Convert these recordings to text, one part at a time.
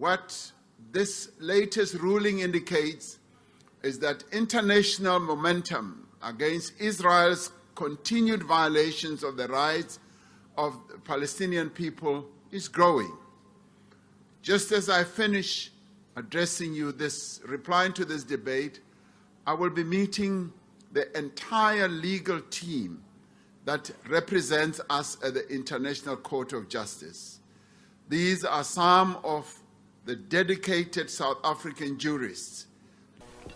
what this latest ruling indicates is that international momentum against Israel's continued violations of the rights of the Palestinian people is growing. Just as I finish addressing you replying to this debate, I will be meeting the entire legal team that represents us at the International Court of Justice. These are some of the dedicated South African jurists.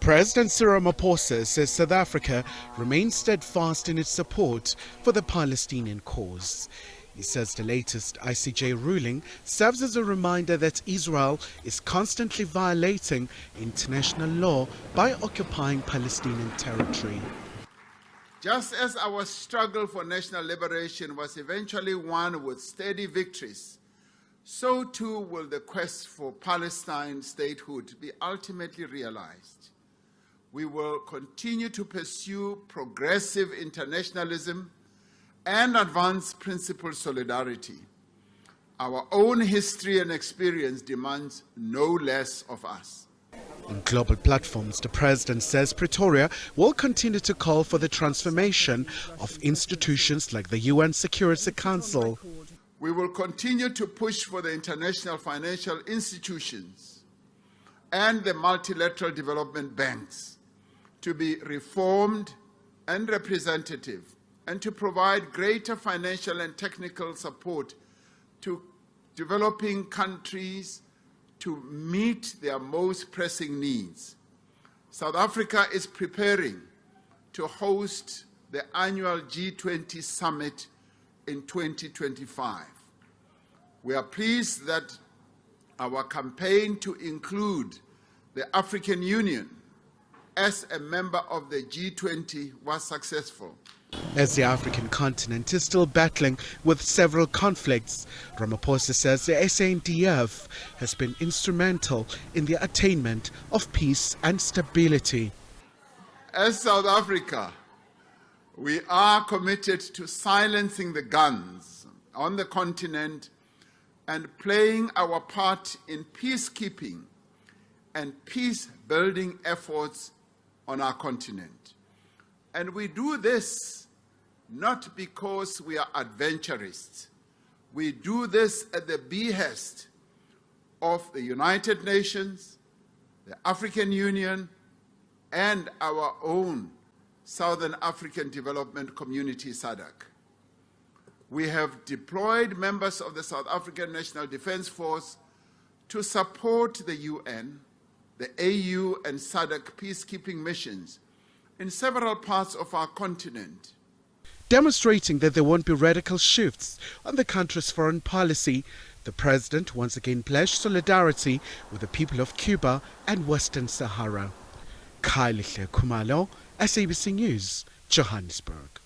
President Cyril Ramaphosa says South Africa remains steadfast in its support for the Palestinian cause. He says the latest ICJ ruling serves as a reminder that Israel is constantly violating international law by occupying Palestinian territory. Just as our struggle for national liberation was eventually won with steady victories, so too will the quest for Palestine statehood be ultimately realized. We will continue to pursue progressive internationalism and advance principled solidarity. Our own history and experience demands no less of us. On global platforms, the president says Pretoria will continue to call for the transformation of institutions like the UN Security Council. We will continue to push for the international financial institutions and the multilateral development banks to be reformed and representative, and to provide greater financial and technical support to developing countries to meet their most pressing needs. South Africa is preparing to host the annual G20 summit in 2025. We are pleased that our campaign to include the African Union as a member of the G20 was successful. As the African continent is still battling with several conflicts, Ramaphosa says the SANDF has been instrumental in the attainment of peace and stability. As South Africa, we are committed to silencing the guns on the continent and playing our part in peacekeeping and peace-building efforts on our continent. And we do this not because we are adventurists. We do this at the behest of the United Nations, the African Union, and our own Southern African Development Community, SADC. We have deployed members of the South African National Defense Force to support the UN, the AU, and SADC peacekeeping missions in several parts of our continent. Demonstrating that there won't be radical shifts on the country's foreign policy, the president once again pledged solidarity with the people of Cuba and Western Sahara. Khayelihle, Khumalo, SABC News, Johannesburg.